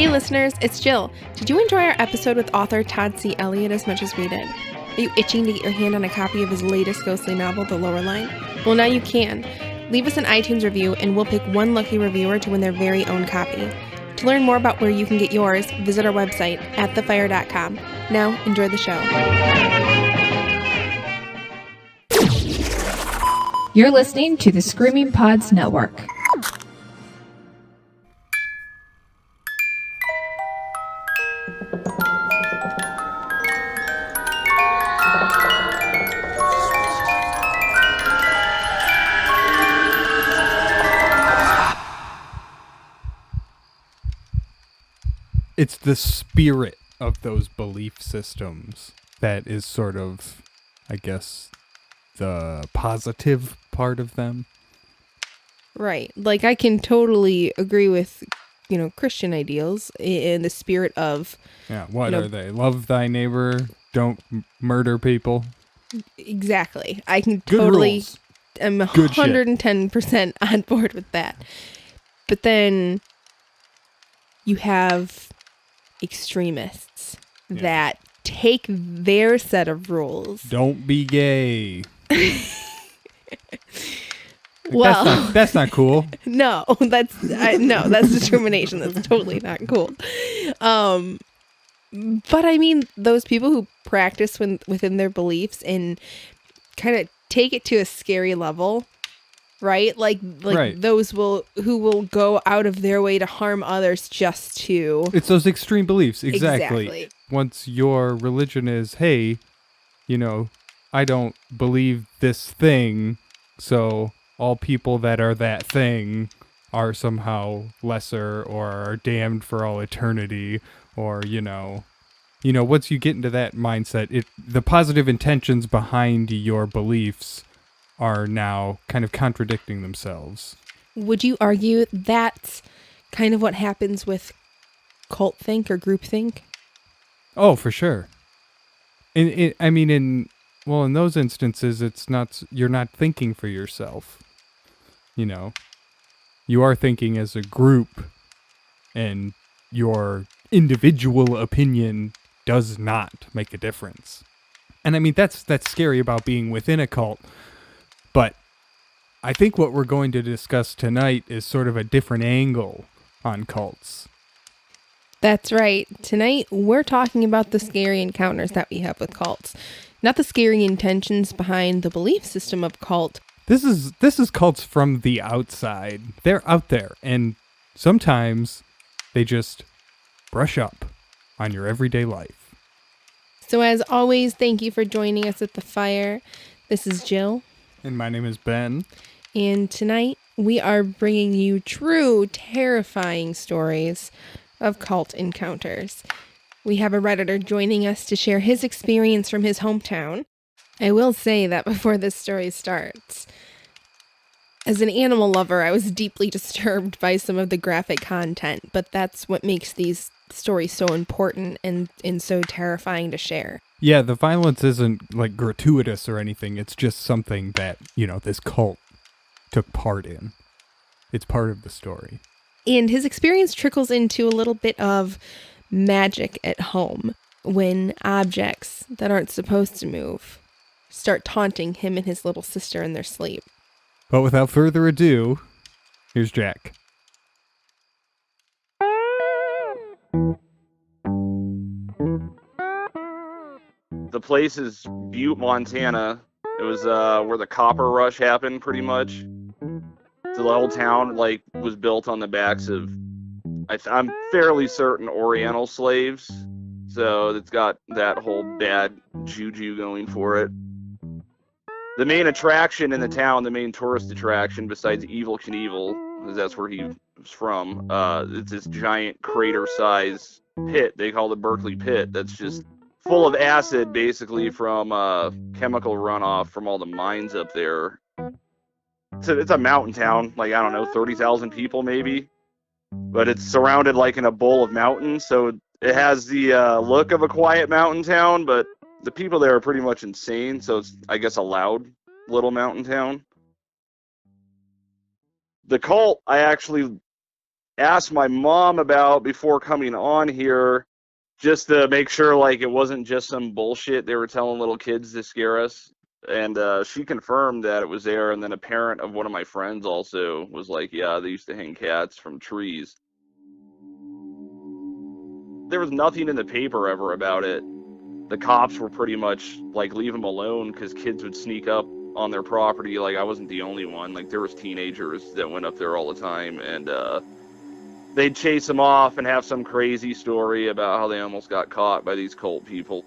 Hey listeners, it's Jill. Did you enjoy our episode with author Todd C. Elliott as much as we did? Are you itching to get your hand on a copy of his latest ghostly novel, The Lower Line? Well, now you can. Leave us an iTunes review and we'll pick one lucky reviewer to win their very own copy. To learn more about where you can get yours, visit our website at thefire.com. Now, enjoy the show. You're listening to the Screaming Pods Network. It's the spirit of those belief systems that is sort of, I guess, the positive part of them. Right. Like, I can totally agree with, Christian ideals in the spirit of... Yeah, what are they? Love thy neighbor, don't murder people. Exactly. I can Good totally... rules. I'm Good shit. 110% on board with that. But then you have extremists that take their set of rules. Don't be gay. Well, that's not cool. No, that's discrimination. That's totally not cool. But I mean, those people who practice within their beliefs and kind of take it to a scary level, right? Like right. Those who will go out of their way to harm others just to... It's those extreme beliefs. Exactly. Once your religion is, hey, I don't believe this thing, so all people that are that thing are somehow lesser or are damned for all eternity, or, once you get into that mindset, the positive intentions behind your beliefs are now kind of contradicting themselves. Would you argue that's kind of what happens with cult think or group think? Oh, for sure. In those instances, it's not, you're not thinking for yourself. You are thinking as a group, and your individual opinion does not make a difference. And I mean, that's scary about being within a cult. But I think what we're going to discuss tonight is sort of a different angle on cults. That's right. Tonight, we're talking about the scary encounters that we have with cults. Not the scary intentions behind the belief system of cult. This is cults from the outside. They're out there, and sometimes they just brush up on your everyday life. So as always, thank you for joining us at the fire. This is Jill. And my name is Ben. And tonight, we are bringing you true, terrifying stories of cult encounters. We have a Redditor joining us to share his experience from his hometown. I will say that before this story starts, as an animal lover, I was deeply disturbed by some of the graphic content, but that's what makes these stories so important and so terrifying to share. Yeah, the violence isn't like gratuitous or anything. It's just something that, this cult took part in. It's part of the story. And his experience trickles into a little bit of magic at home when objects that aren't supposed to move start taunting him and his little sister in their sleep. But without further ado, here's Jack. The place is Butte, Montana. It was where the copper rush happened, pretty much. So the whole town was built on the backs of, I'm fairly certain, Oriental slaves. So it's got that whole bad juju going for it. The main attraction in the town, the main tourist attraction, besides Evel Knievel, because that's where he was from, it's this giant crater-sized pit. They call it Berkeley Pit. That's just full of acid, basically, from chemical runoff from all the mines up there. It's a mountain town, 30,000 people maybe. But it's surrounded in a bowl of mountains, so it has the look of a quiet mountain town, but the people there are pretty much insane, so it's, I guess, a loud little mountain town. The cult, I actually asked my mom about before coming on here, just to make sure like it wasn't just some bullshit they were telling little kids to scare us. And she confirmed that it was there. And then a parent of one of my friends also was like, yeah, they used to hang cats from trees. There was nothing in the paper ever about it. The cops were pretty much like, leave them alone, because kids would sneak up on their property. Like, I wasn't the only one. Like, there was teenagers that went up there all the time, and they'd chase them off and have some crazy story about how they almost got caught by these cult people.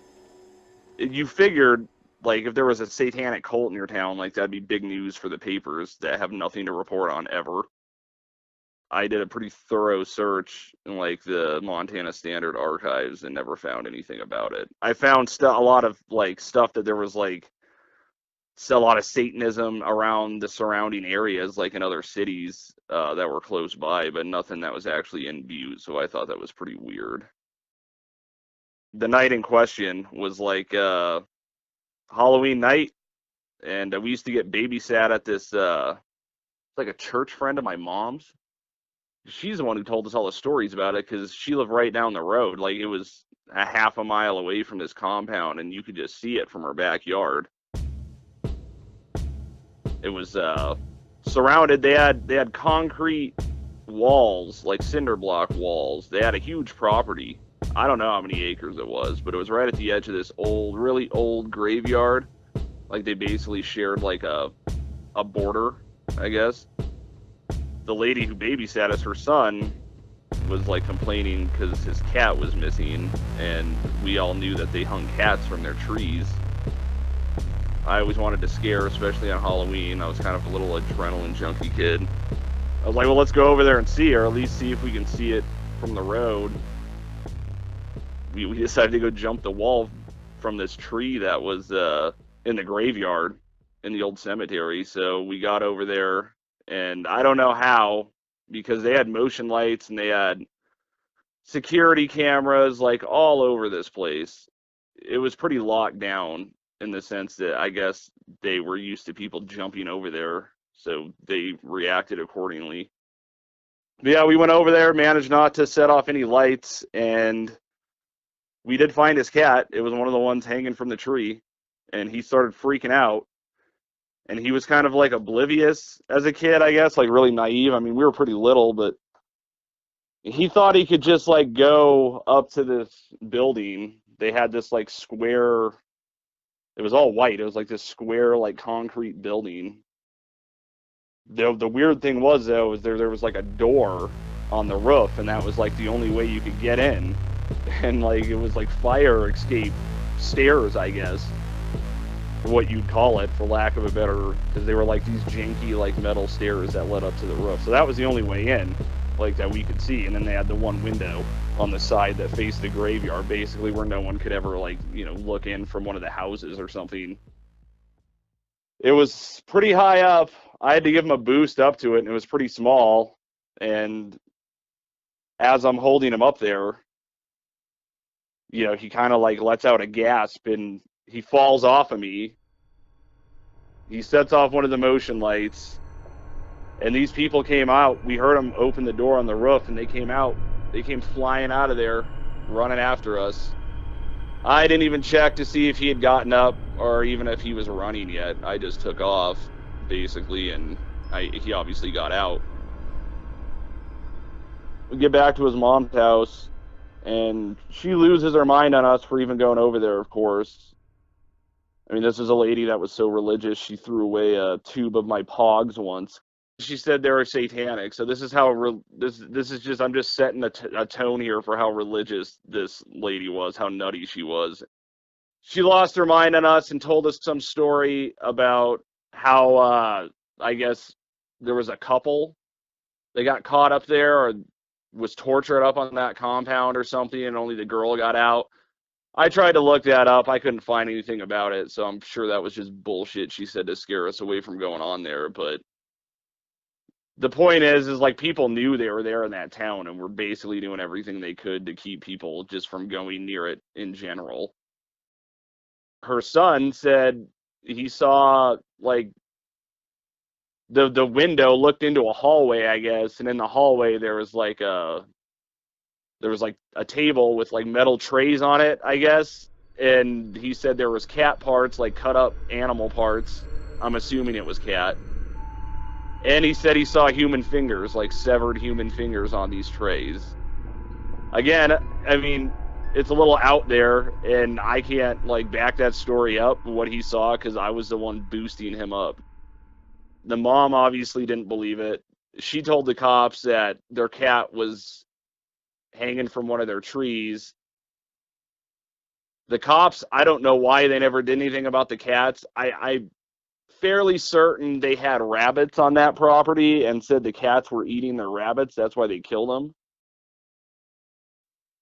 You figured, like, if there was a satanic cult in your town, like, that'd be big news for the papers that have nothing to report on ever. I did a pretty thorough search in like the Montana Standard archives and never found anything about it. I found a lot of like stuff that there was like a lot of Satanism around the surrounding areas, like in other cities that were close by, but nothing that was actually in Butte. So I thought that was pretty weird. The night in question was like Halloween night, and we used to get babysat at this like a church friend of my mom's. She's the one who told us all the stories about it, because she lived right down the road. Like, it was a half a mile away from this compound, and you could just see it from her backyard. It was surrounded. They had concrete walls, like cinder block walls. They had a huge property. I don't know how many acres it was, but it was right at the edge of this old, really old graveyard. Like, they basically shared like a border, I guess. The lady who babysat us, her son, was like complaining because his cat was missing, and we all knew that they hung cats from their trees. I always wanted to scare, especially on Halloween. I was kind of a little adrenaline junkie kid. I was like, well, let's go over there and see, or at least see if we can see it from the road. We decided to go jump the wall from this tree that was in the graveyard in the old cemetery. So we got over there. And I don't know how, because they had motion lights and they had security cameras like all over this place. It was pretty locked down in the sense that I guess they were used to people jumping over there, so they reacted accordingly. But yeah, we went over there, managed not to set off any lights, and we did find his cat. It was one of the ones hanging from the tree, and he started freaking out. And he was kind of like oblivious as a kid, I guess, like really naive. I mean, we were pretty little, but he thought he could just like go up to this building. They had this like square, it was all white. It was like this square, like concrete building. The weird thing was, though, is there was like a door on the roof, and that was like the only way you could get in. And like it was like fire escape stairs, I guess. What you'd call it, for lack of a better, because they were like these janky like metal stairs that led up to the roof. So that was the only way in, like, that we could see. And then they had the one window on the side that faced the graveyard, basically, where no one could ever, like, you know, look in from one of the houses or something. It was pretty high up. I had to give him a boost up to it, and it was pretty small. And as I'm holding him up there, you know, he kind of like lets out a gasp, and he falls off of me. He sets off one of the motion lights, and these people came out. We heard them open the door on the roof, and they came out. They came flying out of there, running after us. I didn't even check to see if he had gotten up or even if he was running yet. I just took off, basically, and he obviously got out. We get back to his mom's house, and she loses her mind on us for even going over there, of course. I mean, this is a lady that was so religious, she threw away a tube of my Pogs once. She said they were satanic. So this is how this is just, I'm just setting a tone here for how religious this lady was, how nutty she was. She lost her mind on us and told us some story about how I guess there was a couple. They got caught up there or was tortured up on that compound or something, and only the girl got out. I tried to look that up. I couldn't find anything about it, so I'm sure that was just bullshit she said to scare us away from going on there. But the point is like, people knew they were there in that town and were basically doing everything they could to keep people just from going near it in general. Her son said he saw like the window looked into a hallway, I guess, and in the hallway there was like a table with like metal trays on it, I guess. And he said there was cat parts, like cut up animal parts. I'm assuming it was cat. And he said he saw human fingers, like severed human fingers on these trays. Again, I mean, it's a little out there, and I can't like back that story up, what he saw, because I was the one boosting him up. The mom obviously didn't believe it. She told the cops that their cat was hanging from one of their trees. The cops, I don't know why they never did anything about the cats. I'm fairly certain they had rabbits on that property and said the cats were eating their rabbits. That's why they killed them.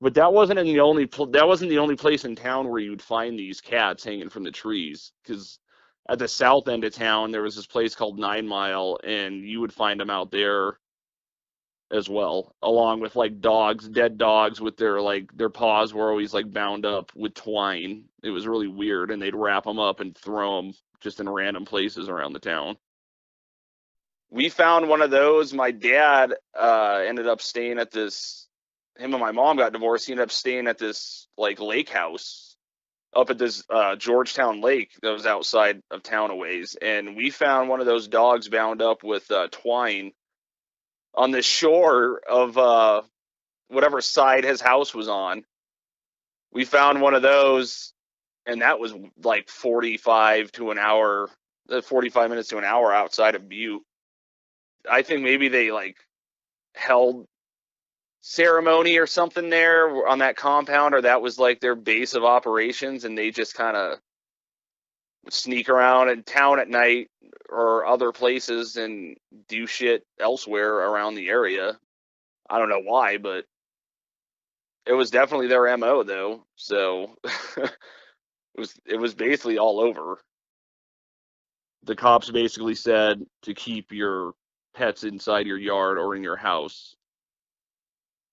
But that wasn't the only place in town where you'd find these cats hanging from the trees. Because at the south end of town, there was this place called 9 Mile, and you would find them out there as well, along with like dogs, dead dogs with their paws were always like bound up with twine. It was really weird, and they'd wrap them up and throw them just in random places around the town. We found one of those. My dad ended up staying at this. Him and my mom got divorced. He ended up staying at this like lake house up at this Georgetown Lake that was outside of town a ways, and we found one of those dogs bound up with twine on the shore of whatever side his house was on. We found one of those, and that was like 45 minutes to an hour outside of Butte. I think maybe they like held ceremony or something there on that compound, or that was like their base of operations, and they just kind of sneak around in town at night or other places and do shit elsewhere around the area. I don't know why, but it was definitely their MO though. So it was basically all over. The cops basically said to keep your pets inside your yard or in your house,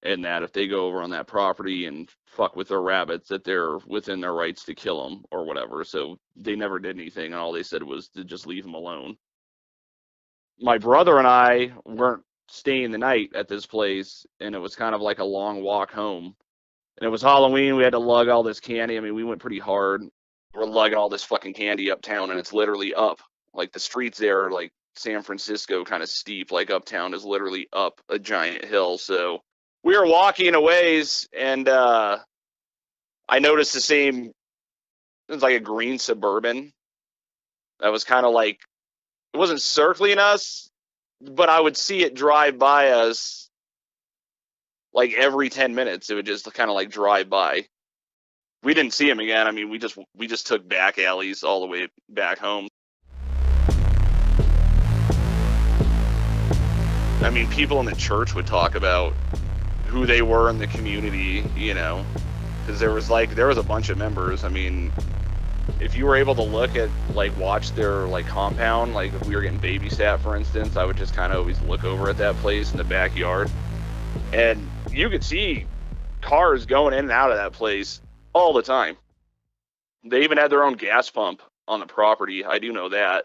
and that if they go over on that property and fuck with their rabbits, that they're within their rights to kill them or whatever. So they never did anything, and all they said was to just leave them alone. My brother and I weren't staying the night at this place, and it was kind of like a long walk home. And it was Halloween. We had to lug all this candy. I mean, we went pretty hard. We're lugging all this fucking candy uptown, and it's literally up. Like, the streets there are like San Francisco kind of steep. Like, uptown is literally up a giant hill. So we were walking a ways, and I noticed it was like a green Suburban that was kind of like, it wasn't circling us, but I would see it drive by us like every 10 minutes. It would just kind of like drive by. We didn't see him again. I mean, we just took back alleys all the way back home. I mean, people in the church would talk about who they were in the community, you know, because there was a bunch of members. I mean, if you were able to look at, like, watch their, like, compound, like, if we were getting babysat, for instance, I would just kind of always look over at that place in the backyard, and you could see cars going in and out of that place all the time. They even had their own gas pump on the property. I do know that.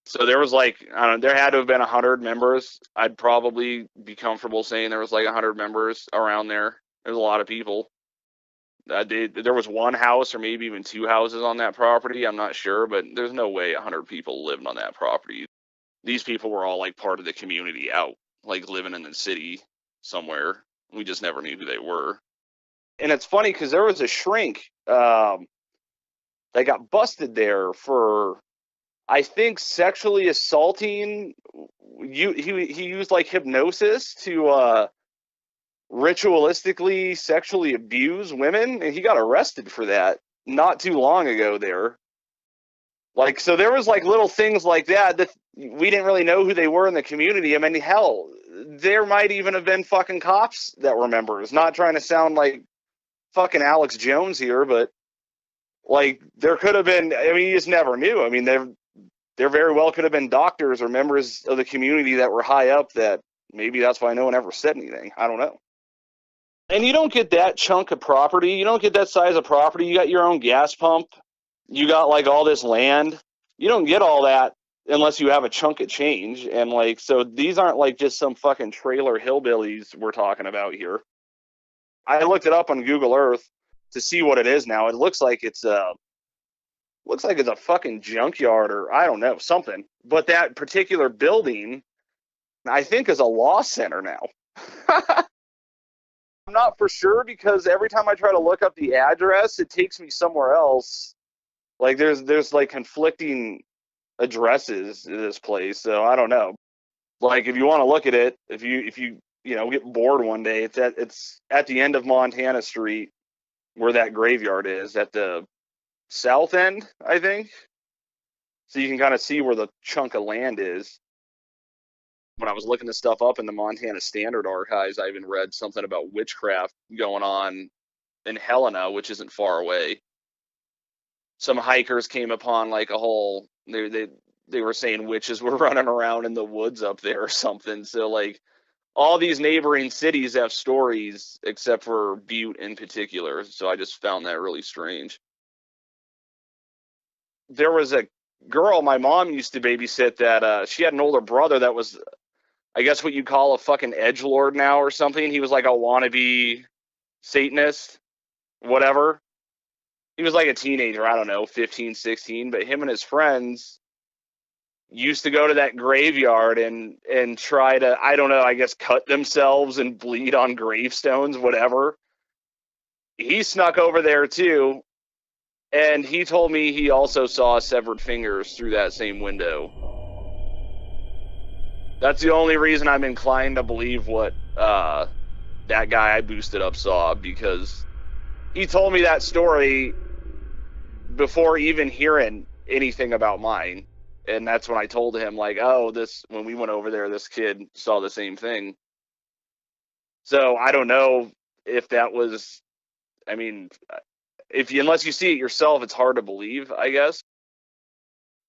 So there was like, I don't know, there had to have been 100 members. I'd probably be comfortable saying there was like 100 members around there. There's a lot of people. There was one house or maybe even two houses on that property. I'm not sure, but there's no way 100 people lived on that property. These people were all like part of the community out, like living in the city somewhere. We just never knew who they were. And it's funny because there was a shrink that got busted there for, I think, sexually assaulting. He used like hypnosis to ritualistically sexually abuse women, and he got arrested for that not too long ago there. Like, so there was like little things like that we didn't really know who they were in the community. I mean, hell, there might even have been fucking cops that were members. Not trying to sound like fucking Alex Jones here, but like there could have been, I mean, you just never knew. I mean, there very well could have been doctors or members of the community that were high up that maybe that's why no one ever said anything. I don't know. And you don't get that chunk of property. You don't get that size of property. You got your own gas pump. You got like all this land. You don't get all that unless you have a chunk of change. And like, so these aren't like just some fucking trailer hillbillies we're talking about here. I looked it up on Google Earth to see what it is now. It looks like it's a fucking junkyard, or I don't know, something. But that particular building, I think, is a law center now. I'm not for sure, because every time I try to look up the address, it takes me somewhere else. Like there's like conflicting addresses in this place, so I don't know. Like, if you want to look at it, if you get bored one day, it's at the end of Montana Street, where that graveyard is, at the south end, I think. So you can kind of see where the chunk of land is. When I was looking this stuff up in the Montana Standard Archives, I even read something about witchcraft going on in Helena, which isn't far away. Some hikers came upon like a whole, they were saying witches were running around in the woods up there or something. So like, all these neighboring cities have stories, except for Butte in particular. So I just found that really strange. There was a girl my mom used to babysit that she had an older brother that was, I guess, what you'd call a fucking edgelord now or something. He was like a wannabe Satanist, whatever. He was like a teenager, I don't know, 15, 16, but him and his friends used to go to that graveyard and try to, I don't know, I guess cut themselves and bleed on gravestones, whatever. He snuck over there too, and he told me he also saw severed fingers through that same window. That's the only reason I'm inclined to believe what that guy I boosted up saw, because he told me that story before even hearing anything about mine. And that's when I told him, like, oh, when we went over there, this kid saw the same thing. So I don't know if that was, I mean, unless you see it yourself, it's hard to believe, I guess.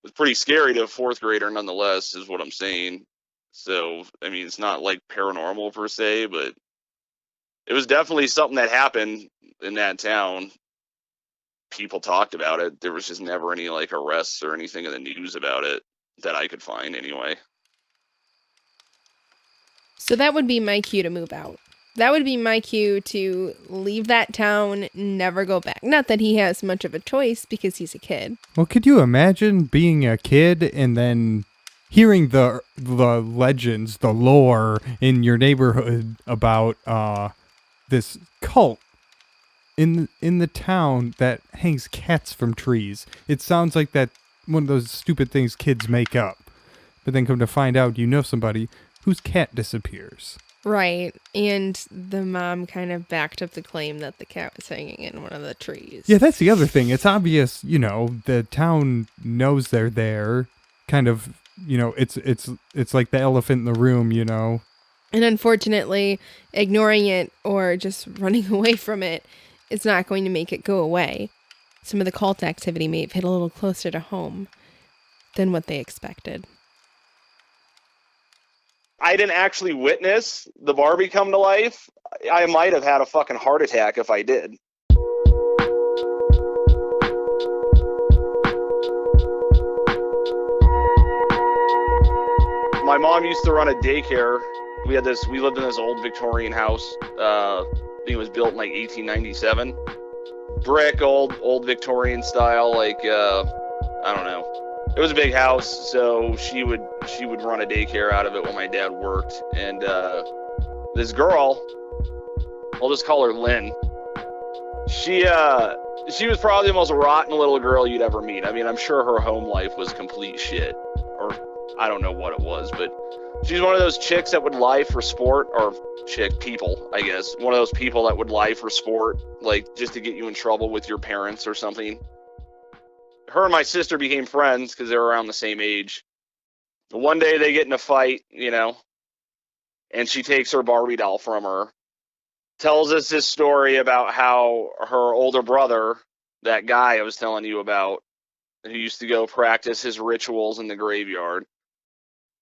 It's pretty scary to a fourth grader nonetheless, is what I'm saying. So, I mean, it's not like paranormal per se, but it was definitely something that happened in that town. People talked about it. There was just never any like arrests or anything in the news about it that I could find anyway. So that would be my cue to move out. That would be my cue to leave that town, never go back. Not that he has much of a choice because he's a kid. Well, could you imagine being a kid and then hearing the legends, the lore in your neighborhood about this cult in the town that hangs cats from trees? It sounds like that one of those stupid things kids make up. But then come to find out, you know somebody whose cat disappears. Right. And the mom kind of backed up the claim that the cat was hanging in one of the trees. Yeah, that's the other thing. It's obvious, the town knows they're there. Kind of, it's like the elephant in the room, And unfortunately, ignoring it or just running away from it is not going to make it go away. Some of the cult activity may have hit a little closer to home than what they expected. I didn't actually witness the Barbie come to life. I might have had a fucking heart attack if I did. My mom used to run a daycare. We lived in this old Victorian house. I think it was built in like 1897. Brick, old Victorian style, like, I don't know. It was a big house, so she would run a daycare out of it when my dad worked. And this girl, I'll just call her Lynn. She was probably the most rotten little girl you'd ever meet. I mean, I'm sure her home life was complete shit, or I don't know what it was, but she's one of those chicks that would lie for sport, or people, I guess. One of those people that would lie for sport, like just to get you in trouble with your parents or something. Her and my sister became friends because they were around the same age. One day they get in a fight, and she takes her Barbie doll from her. Tells us this story about how her older brother, that guy I was telling you about, who used to go practice his rituals in the graveyard.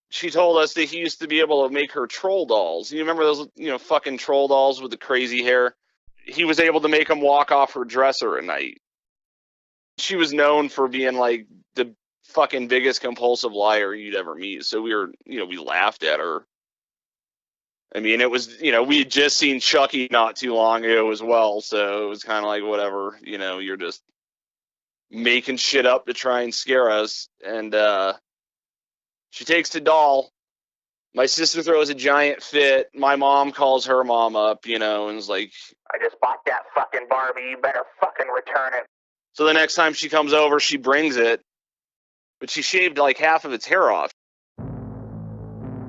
She told us that he used to be able to make her troll dolls. You remember those, fucking troll dolls with the crazy hair? He was able to make them walk off her dresser at night. She was known for being like the fucking biggest compulsive liar you'd ever meet. So we were, we laughed at her. I mean, it was, we had just seen Chucky not too long ago as well. So it was kind of like, whatever, you're just making shit up to try and scare us. And she takes the doll. My sister throws a giant fit. My mom calls her mom up, and is like, I just bought that fucking Barbie. You better fucking return it. So the next time she comes over, she brings it. But she shaved like half of its hair off.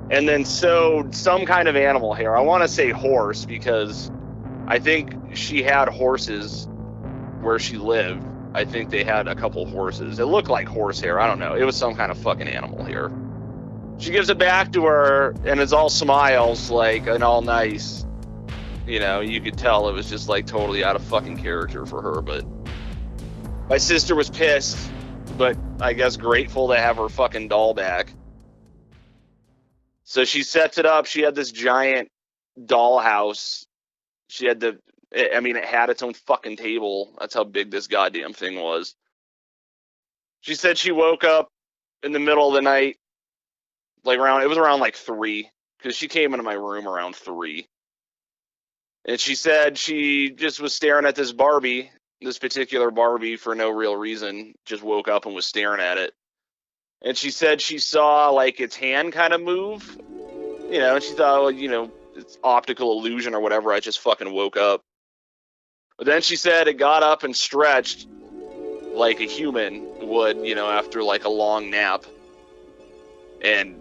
And then sewed some kind of animal hair. I want to say horse because I think she had horses where she lived. I think they had a couple horses. It looked like horse hair. I don't know. It was some kind of fucking animal hair. She gives it back to her, and it's all smiles, like, and all nice. You could tell it was just, like, totally out of fucking character for her, but my sister was pissed, but I guess grateful to have her fucking doll back. So she sets it up. She had this giant dollhouse. She had it had its own fucking table. That's how big this goddamn thing was. She said she woke up in the middle of the night, it was around like 3, because she came into my room around 3. And she said she just was staring at this particular Barbie for no real reason, just woke up and was staring at it. And she said she saw like its hand kind of move, and she thought, it's optical illusion or whatever. I just fucking woke up. But then she said it got up and stretched like a human would, after like a long nap. And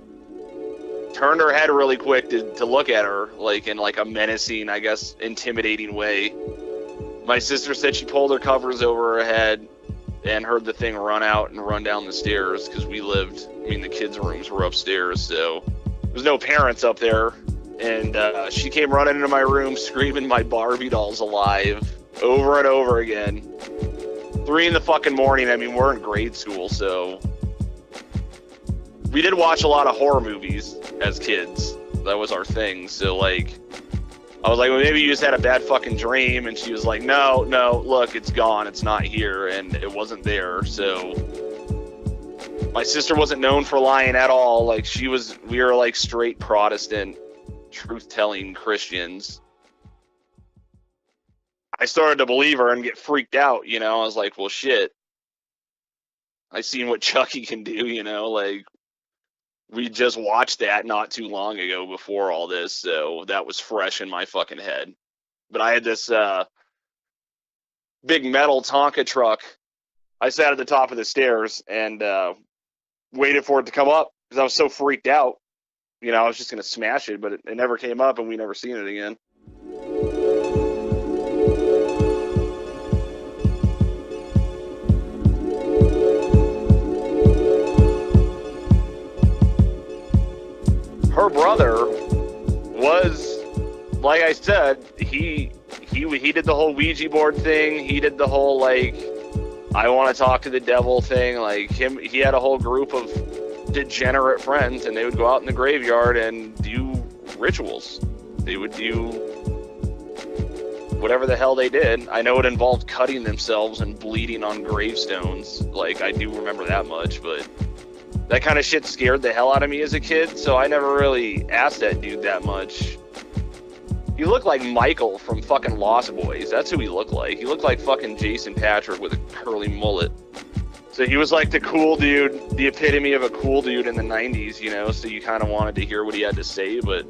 turned her head really quick to look at her, like in like a menacing, I guess, intimidating way. My sister said she pulled her covers over her head and heard the thing run out and run down the stairs because the kids' rooms were upstairs, so there's no parents up there. And she came running into my room screaming my Barbie doll's alive over and over again. 3 in the fucking morning. We're in grade school, so we did watch a lot of horror movies as kids. That was our thing. So, like, I was like, well, maybe you just had a bad fucking dream. And she was like, no, look, it's gone. It's not here. And it wasn't there. So my sister wasn't known for lying at all. Like, we were like straight Protestant, truth-telling Christians. I started to believe her and get freaked out, I was like, well, shit. I seen what Chucky can do, like, we just watched that not too long ago before all this, so that was fresh in my fucking head. But I had this big metal Tonka truck. I sat at the top of the stairs and waited for it to come up because I was so freaked out. I was just going to smash it, but it never came up and we never seen it again. Her brother was, like I said, he did the whole Ouija board thing. He did the whole, like, I want to talk to the devil thing. Like, he had a whole group of degenerate friends, and they would go out in the graveyard and do rituals. They would do whatever the hell they did. I know it involved cutting themselves and bleeding on gravestones. Like, I do remember that much, but that kind of shit scared the hell out of me as a kid, so I never really asked that dude that much. He looked like Michael from fucking Lost Boys. That's who he looked like. He looked like fucking Jason Patrick with a curly mullet. So he was like the cool dude, the epitome of a cool dude in the 90s, so you kind of wanted to hear what he had to say, but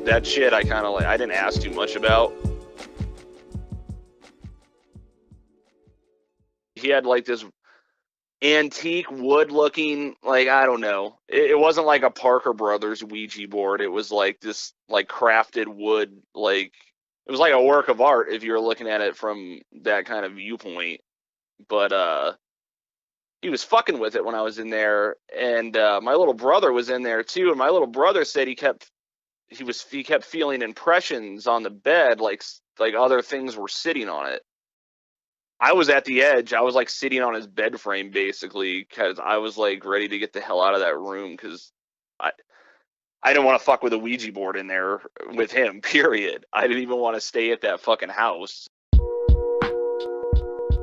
that shit I didn't ask too much about. He had like this antique wood looking, like, I don't know, it wasn't like a Parker Brothers Ouija board. It was like this like crafted wood, like it was like a work of art if you were looking at it from that kind of viewpoint. But he was fucking with it when I was in there, and my little brother was in there too, and my little brother said he kept feeling impressions on the bed, like other things were sitting on it. I was at the edge. I was like sitting on his bed frame basically because I was like ready to get the hell out of that room because I didn't want to fuck with a Ouija board in there with him, period. I didn't even want to stay at that fucking house.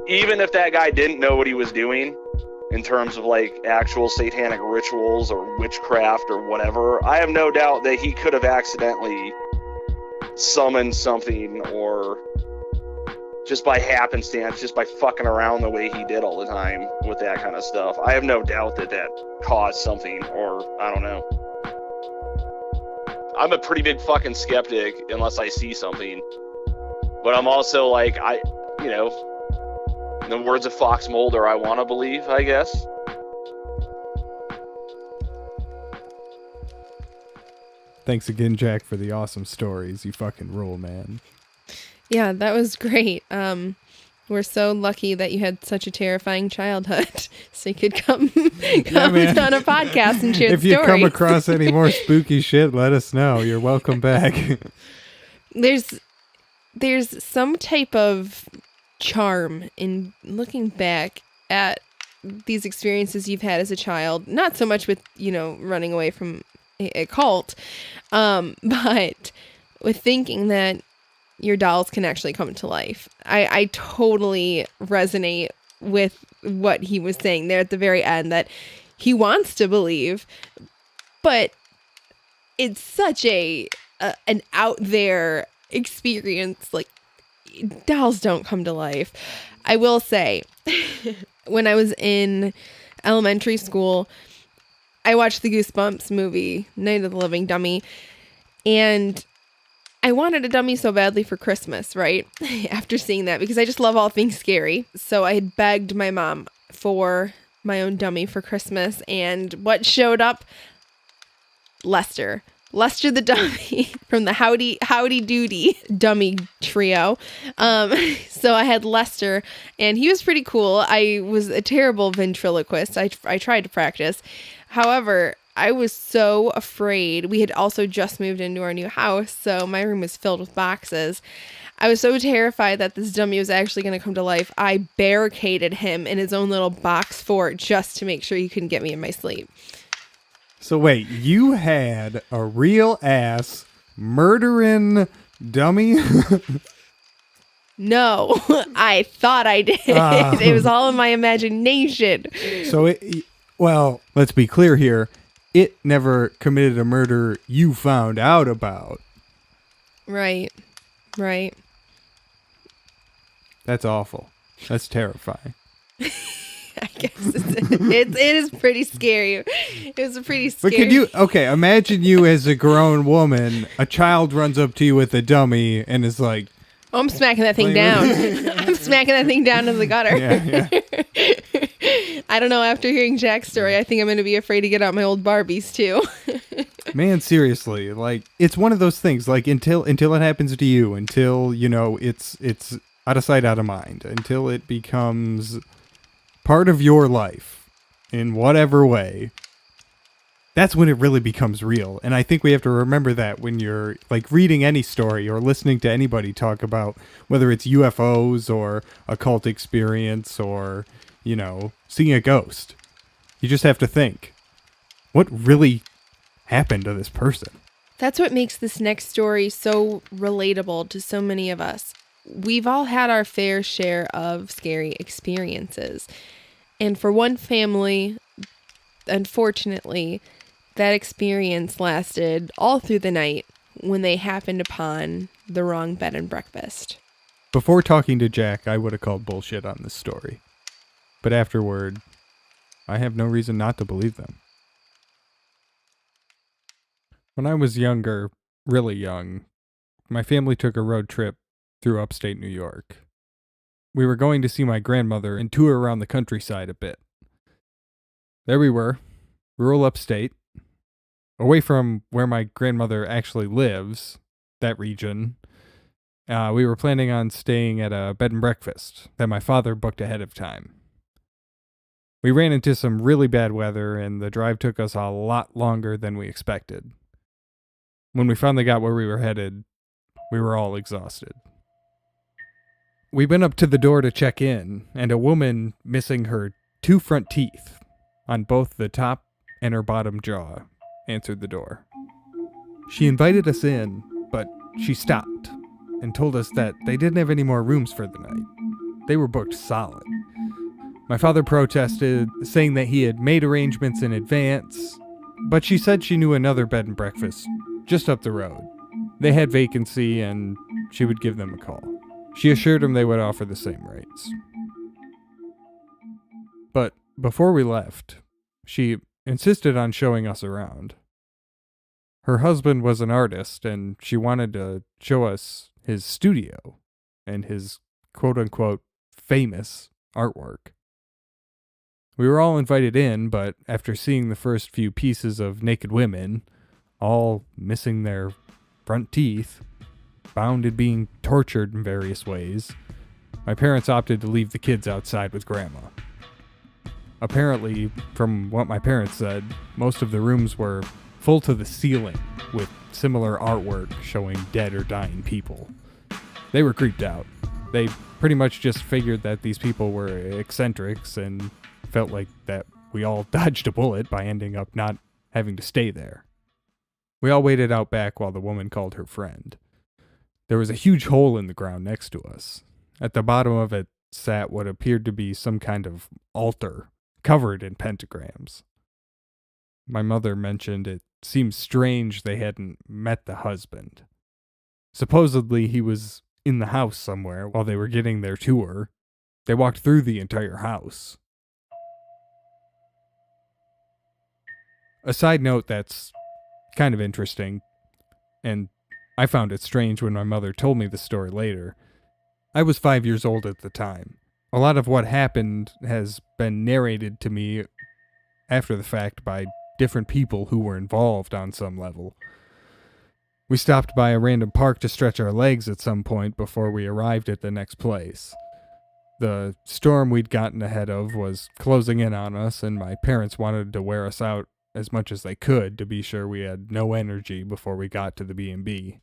Even if that guy didn't know what he was doing, in terms of like actual satanic rituals or witchcraft or whatever, I have no doubt that he could have accidentally summoned something, or just by happenstance, just by fucking around the way he did all the time with that kind of stuff. I have no doubt that that caused something, or I don't know. I'm a pretty big fucking skeptic unless I see something. But I'm also like, in the words of Fox Mulder, I want to believe, I guess. Thanks again, Jack, for the awesome stories. You fucking rule, man. Yeah, that was great. We're so lucky that you had such a terrifying childhood, so you could come on a podcast and share if stories. If you come across any more spooky shit, let us know. You're welcome back. There's some type of charm in looking back at these experiences you've had as a child. Not so much with, running away from a cult, but with thinking that your dolls can actually come to life. I totally resonate with what he was saying there at the very end, that he wants to believe, but it's such an out there experience. Like, dolls don't come to life. I will say, when I was in elementary school, I watched the Goosebumps movie, Night of the Living Dummy, and I wanted a dummy so badly for Christmas, right? After seeing that, because I just love all things scary. So I had begged my mom for my own dummy for Christmas, and what showed up? Lester the dummy from the Howdy Doody dummy trio. So I had Lester, and he was pretty cool. I was a terrible ventriloquist. I tried to practice. However, I was so afraid. We had also just moved into our new house, so my room was filled with boxes. I was so terrified that this dummy was actually going to come to life. I barricaded him in his own little box fort just to make sure he couldn't get me in my sleep. So wait, you had a real ass murdering dummy? No, I thought I did. It was all in my imagination. So well, let's be clear here. It never committed a murder you found out about. Right. That's awful. That's terrifying. I guess it is pretty scary. It was a pretty scary. But imagine you as a grown woman, a child runs up to you with a dummy and is like, oh, I'm smacking that thing down. I'm smacking that thing down in the gutter. Yeah. I don't know. After hearing Jack's story, I think I'm going to be afraid to get out my old Barbies too. Man, seriously, like, it's one of those things, like, until it happens to you, until, it's out of sight, out of mind, until it becomes part of your life in whatever way, that's when it really becomes real. And I think we have to remember that when you're like reading any story or listening to anybody talk about whether it's UFOs or a cult experience or, seeing a ghost. You just have to think, what really happened to this person? That's what makes this next story so relatable to so many of us. We've all had our fair share of scary experiences. And for one family, unfortunately, that experience lasted all through the night when they happened upon the wrong bed and breakfast. Before talking to Jack, I would have called bullshit on this story. But afterward, I have no reason not to believe them. When I was younger, really young, my family took a road trip through upstate New York. We were going to see my grandmother and tour around the countryside a bit. There we were, rural upstate, away from where my grandmother actually lives, that region. We were planning on staying at a bed and breakfast that my father booked ahead of time. We ran into some really bad weather, and the drive took us a lot longer than we expected. When we finally got where we were headed, we were all exhausted. We went up to the door to check in, and a woman missing her 2 front teeth on both the top and her bottom jaw answered the door. She invited us in, but she stopped and told us that they didn't have any more rooms for the night. They were booked solid. My father protested, saying that he had made arrangements in advance, but she said she knew another bed and breakfast just up the road. They had vacancy and she would give them a call. She assured him they would offer the same rates. But before we left, she insisted on showing us around. Her husband was an artist and she wanted to show us his studio and his quote-unquote famous artwork. We were all invited in, but after seeing the first few pieces of naked women, all missing their front teeth, bound and being tortured in various ways, my parents opted to leave the kids outside with Grandma. Apparently, from what my parents said, most of the rooms were full to the ceiling with similar artwork showing dead or dying people. They were creeped out. They pretty much just figured that these people were eccentrics and felt like that we all dodged a bullet by ending up not having to stay there. We all waited out back while the woman called her friend. There was a huge hole in the ground next to us. At the bottom of it sat what appeared to be some kind of altar covered in pentagrams. My mother mentioned it seemed strange they hadn't met the husband. Supposedly he was in the house somewhere while they were getting their tour. They walked through the entire house. A side note that's kind of interesting, and I found it strange when my mother told me the story later. I was 5 years old at the time. A lot of what happened has been narrated to me after the fact by different people who were involved on some level. We stopped by a random park to stretch our legs at some point before we arrived at the next place. The storm we'd gotten ahead of was closing in on us, and my parents wanted to wear us out as much as they could to be sure we had no energy before we got to the B&B.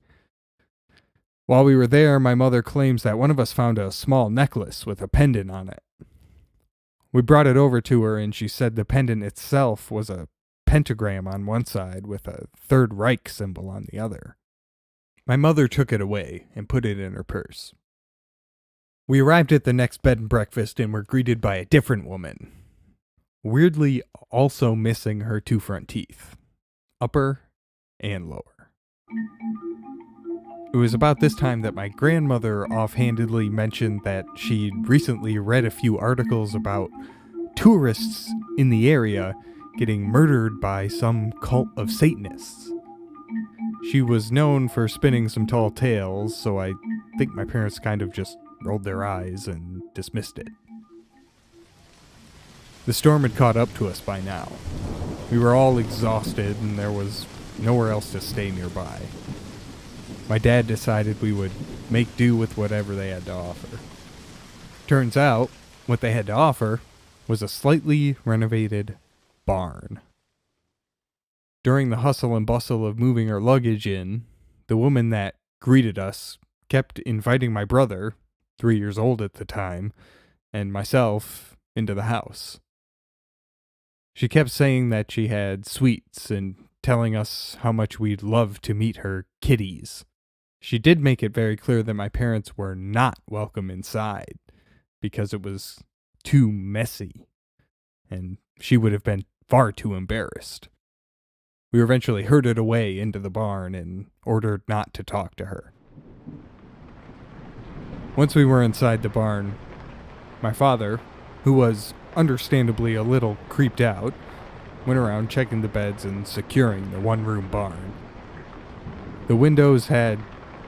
While we were there, my mother claims that one of us found a small necklace with a pendant on it. We brought it over to her and she said the pendant itself was a pentagram on one side with a Third Reich symbol on the other. My mother took it away and put it in her purse. We arrived at the next bed and breakfast and were greeted by a different woman, weirdly also missing her two front teeth, upper and lower. It was about this time that my grandmother offhandedly mentioned that she'd recently read a few articles about tourists in the area getting murdered by some cult of Satanists. She was known for spinning some tall tales, so I think my parents kind of just rolled their eyes and dismissed it. The storm had caught up to us by now. We were all exhausted and there was nowhere else to stay nearby. My dad decided we would make do with whatever they had to offer. Turns out, what they had to offer was a slightly renovated barn. During the hustle and bustle of moving our luggage in, the woman that greeted us kept inviting my brother, 3 years old at the time, and myself into the house. She kept saying that she had sweets and telling us how much we'd love to meet her kitties. She did make it very clear that my parents were not welcome inside because it was too messy, and she would have been far too embarrassed. We were eventually herded away into the barn and ordered not to talk to her. Once we were inside the barn, my father, who was understandably a little creeped out, went around checking the beds and securing the one-room barn. The windows had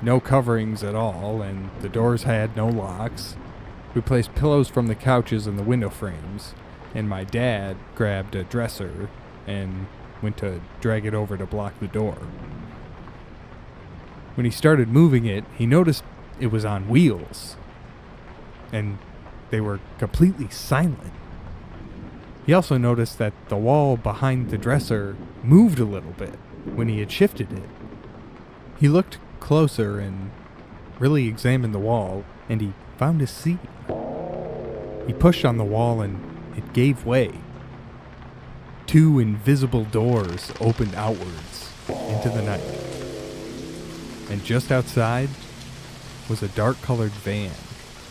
no coverings at all, and the doors had no locks. We placed pillows from the couches in the window frames, and my dad grabbed a dresser and went to drag it over to block the door. When he started moving it, he noticed it was on wheels, and they were completely silent. He also noticed that the wall behind the dresser moved a little bit when he had shifted it. He looked closer and really examined the wall, and he found a seam. He pushed on the wall and it gave way. Two invisible doors opened outwards into the night. And just outside was a dark-colored van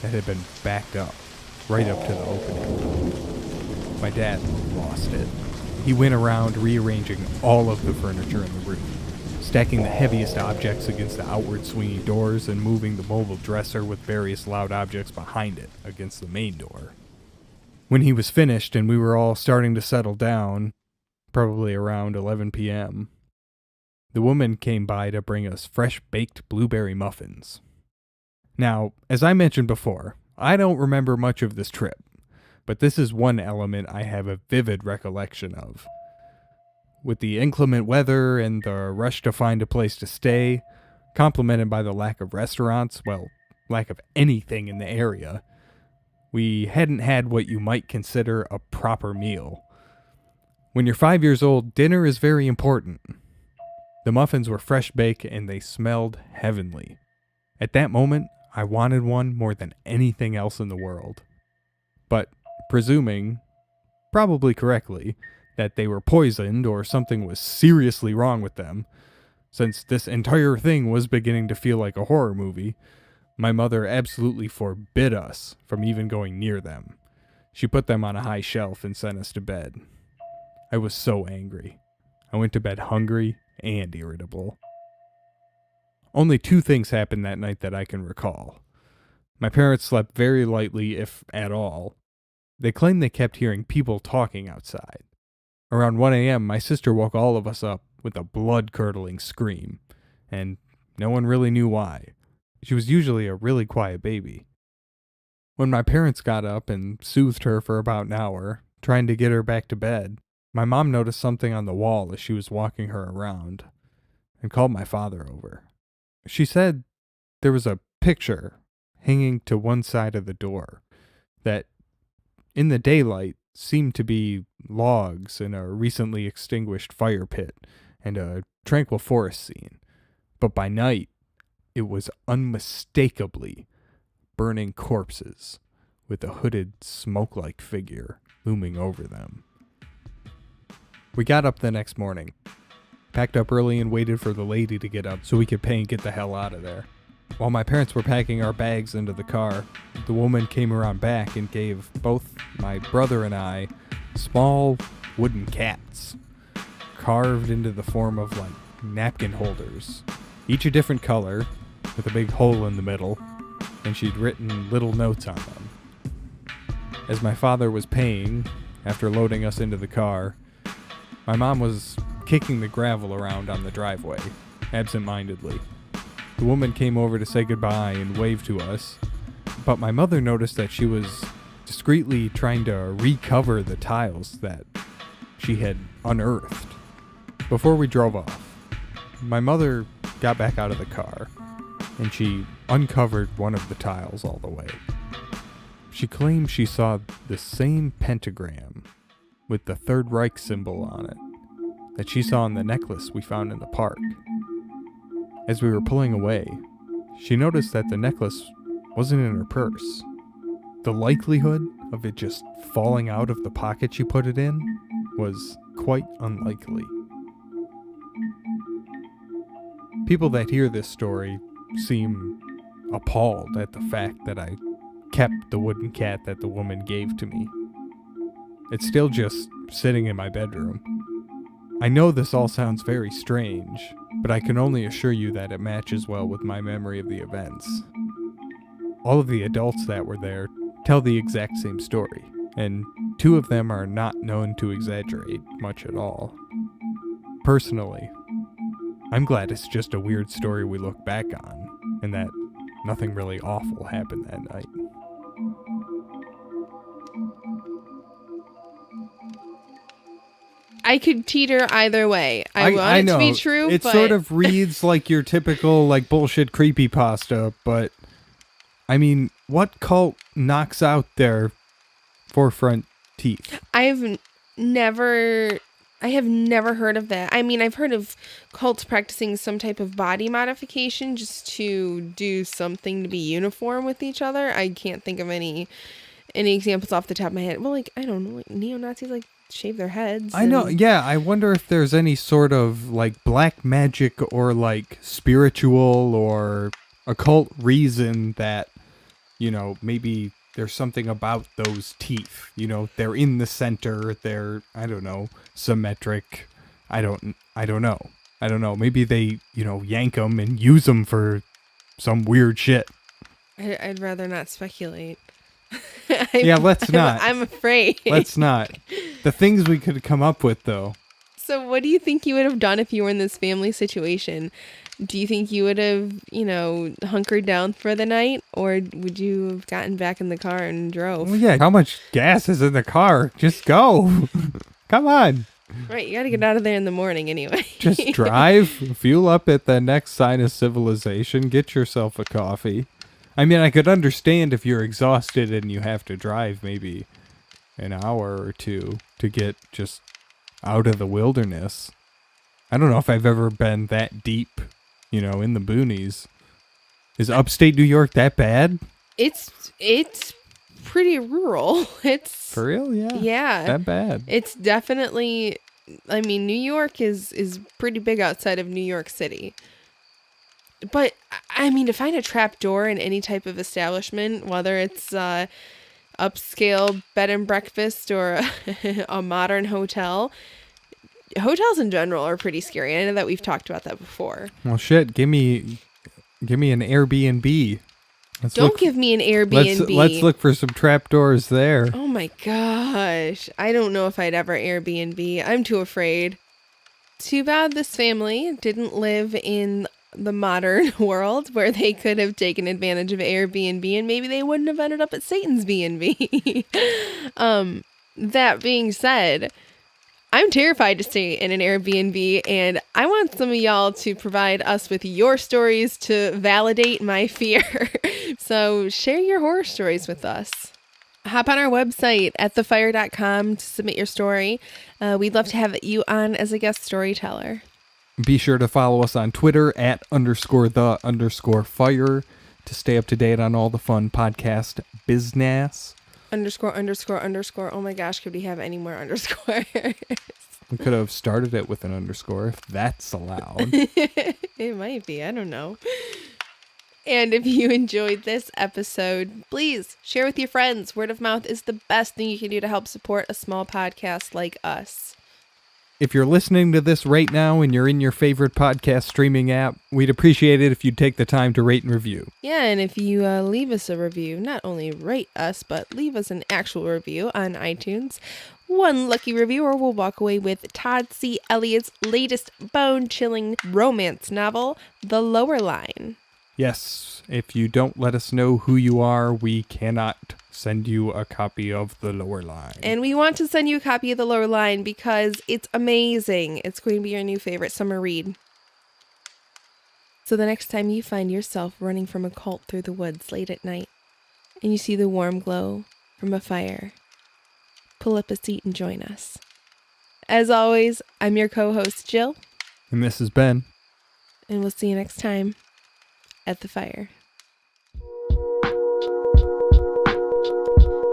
that had been backed up right up to the opening. My dad lost it. He went around rearranging all of the furniture in the room, stacking the heaviest objects against the outward swinging doors and moving the mobile dresser with various loud objects behind it against the main door. When he was finished and we were all starting to settle down, probably around 11 p.m., the woman came by to bring us fresh baked blueberry muffins. Now, as I mentioned before, I don't remember much of this trip, but this is one element I have a vivid recollection of. With the inclement weather and the rush to find a place to stay, complemented by the lack of restaurants, well, lack of anything in the area, we hadn't had what you might consider a proper meal. When you're 5 years old, dinner is very important. The muffins were fresh baked and they smelled heavenly. At that moment, I wanted one more than anything else in the world. But presuming, probably correctly, that they were poisoned or something was seriously wrong with them, since this entire thing was beginning to feel like a horror movie, my mother absolutely forbid us from even going near them. She put them on a high shelf and sent us to bed. I was so angry. I went to bed hungry and irritable. Only 2 things happened that night that I can recall. My parents slept very lightly, if at all. They claimed they kept hearing people talking outside. Around 1 a.m., my sister woke all of us up with a blood-curdling scream, and no one really knew why. She was usually a really quiet baby. When my parents got up and soothed her for about an hour, trying to get her back to bed, my mom noticed something on the wall as she was walking her around, and called my father over. She said there was a picture hanging to one side of the door that, in the daylight, seemed to be logs in a recently extinguished fire pit and a tranquil forest scene. But by night, it was unmistakably burning corpses with a hooded, smoke-like figure looming over them. We got up the next morning, packed up early and waited for the lady to get up so we could pay and get the hell out of there. While my parents were packing our bags into the car, the woman came around back and gave both my brother and I small wooden cats, carved into the form of like napkin holders, each a different color, with a big hole in the middle, and she'd written little notes on them. As my father was paying, after loading us into the car, my mom was kicking the gravel around on the driveway, absent-mindedly. The woman came over to say goodbye and waved to us, but my mother noticed that she was discreetly trying to recover the tiles that she had unearthed. Before we drove off, my mother got back out of the car, and she uncovered one of the tiles all the way. She claimed she saw the same pentagram with the Third Reich symbol on it that she saw in the necklace we found in the park. As we were pulling away, she noticed that the necklace wasn't in her purse. The likelihood of it just falling out of the pocket she put it in was quite unlikely. People that hear this story seem appalled at the fact that I kept the wooden cat that the woman gave to me. It's still just sitting in my bedroom. I know this all sounds very strange, but I can only assure you that it matches well with my memory of the events. All of the adults that were there tell the exact same story, and 2 of them are not known to exaggerate much at all. Personally, I'm glad it's just a weird story we look back on, and that nothing really awful happened that night. I could teeter either way. I want it to be true, it but sort of reads like your typical like bullshit creepypasta, but I mean, what cult knocks out their forefront teeth? I have never heard of that. I mean, I've heard of cults practicing some type of body modification just to do something to be uniform with each other. I can't think of any examples off the top of my head. Well, like, I don't know, like neo-Nazis like shave their heads. I know, yeah. I wonder if there's any sort of like black magic or like spiritual or occult reason that, you know, maybe there's something about those teeth. You know, they're in the center. They're, I don't know, symmetric. I don't know. Maybe they, yank them and use them for some weird shit. I'd rather not speculate. Yeah, let's not. I'm afraid. Let's not. The things we could come up with, though. So what do you think you would have done if you were in this family situation? Do you think you would have, hunkered down for the night? Or would you have gotten back in the car and drove? Well, yeah, how much gas is in the car? Just go. Come on. Right, you got to get out of there in the morning anyway. Just drive, fuel up at the next sign of civilization, get yourself a coffee. I mean, I could understand if you're exhausted and you have to drive maybe an hour or two to get just out of the wilderness. I don't know if I've ever been that deep, in the boonies. Is upstate New York that bad? It's pretty rural. It's for real, yeah. Yeah. That bad. It's definitely, New York is pretty big outside of New York City. But, to find a trap door in any type of establishment, whether it's upscale bed and breakfast or a modern hotel, hotels in general are pretty scary. I know that we've talked about that before. Well, shit, give me an Airbnb. Don't give me an Airbnb. Let's look for some trapdoors there. Oh my gosh. I don't know if I'd ever Airbnb. I'm too afraid. Too bad this family didn't live in the modern world where they could have taken advantage of Airbnb and maybe they wouldn't have ended up at Satan's B&B. That being said, I'm terrified to stay in an Airbnb, and I want some of y'all to provide us with your stories to validate my fear. So share your horror stories with us. Hop on our website at thefire.com to submit your story. We'd love to have you on as a guest storyteller. Be sure to follow us on Twitter at _the_fire to stay up to date on all the fun podcast business. ____. Oh my gosh, could we have any more underscores? We could have started it with an underscore if that's allowed. It might be. I don't know. And if you enjoyed this episode, please share with your friends. Word of mouth is the best thing you can do to help support a small podcast like us. If you're listening to this right now and you're in your favorite podcast streaming app, we'd appreciate it if you'd take the time to rate and review. Yeah, and if you leave us a review, not only rate us, but leave us an actual review on iTunes. One lucky reviewer will walk away with Todd C. Elliott's latest bone-chilling romance novel, The Lower Line. Yes, if you don't let us know who you are, we cannot send you a copy of The Lower Line. And we want to send you a copy of The Lower Line because it's amazing. It's going to be your new favorite summer read. So the next time you find yourself running from a cult through the woods late at night, and you see the warm glow from a fire, pull up a seat and join us. As always, I'm your co-host, Jill. And this is Ben. And we'll see you next time at the fire.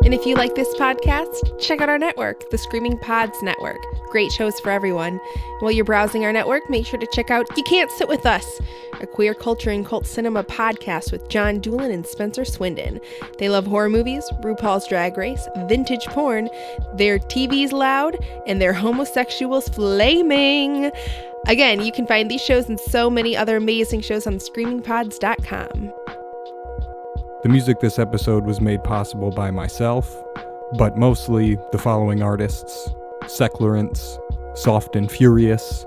And if you like this podcast, check out our network, the Screaming Pods Network. Great shows for everyone. While you're browsing our network, make sure to check out You Can't Sit With Us, a queer culture and cult cinema podcast with John Doolin and Spencer Swindon. They love horror movies, RuPaul's Drag Race, vintage porn, their TV's loud, and their homosexuals flaming. Again, you can find these shows and so many other amazing shows on screamingpods.com. The music this episode was made possible by myself, but mostly the following artists: Seclerance, Soft and Furious,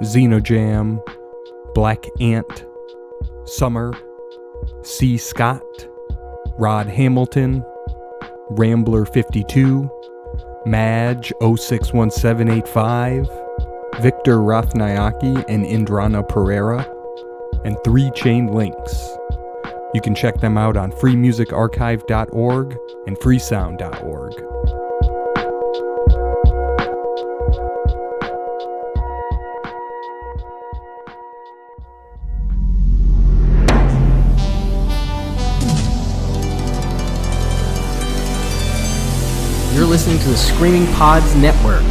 Xenojam, Black Ant, Summer, C. Scott, Rod Hamilton, Rambler 52, Madge 061785, Victor Rathnayaki and Indrana Pereira, and 3 Chain Links. You can check them out on freemusicarchive.org and freesound.org. You're listening to the Screaming Pods Network.